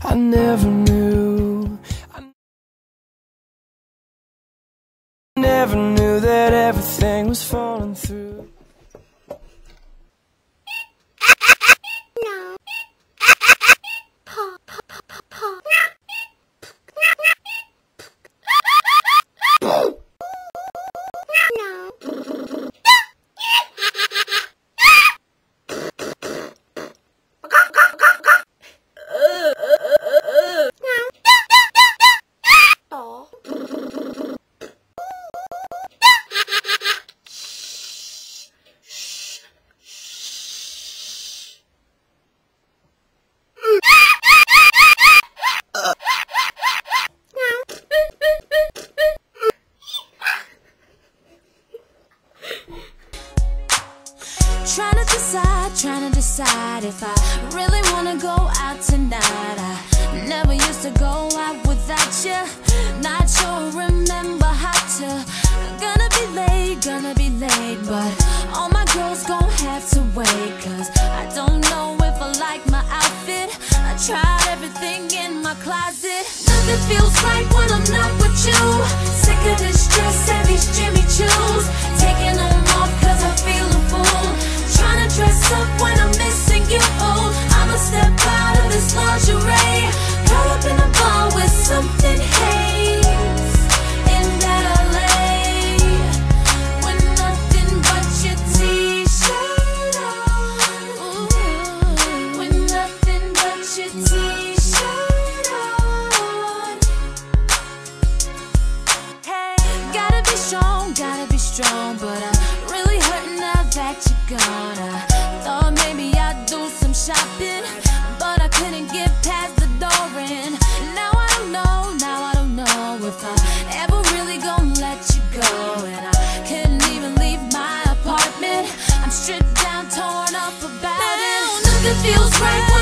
I never knew, never knew that everything was falling through. No. Trying to decide if I really wanna go out tonight. I never used to go out without you. Not sure, remember how to. Gonna be late, but all my girls gon' have to wait. Cause I don't know if I like my outfit. I tried everything in my closet. Nothing feels right when I'm not with you. Sick of this dress and these Jimmy Choos. Taking them off cause I feel a fool. Trying to dress up when I'm missing you. I'ma step out of this lingerie. Caught up in a bar with something haze in that LA, with nothing but your t-shirt on. With nothing but your t-shirt on. Hey, gotta be strong, but I'm really hurting now that you're gone. I thought maybe I'd do some shopping, but I couldn't get past the door. And now I don't know if I ever really gonna let you go. And I couldn't even leave my apartment. I'm stripped down, torn up about it. Nothing feels right.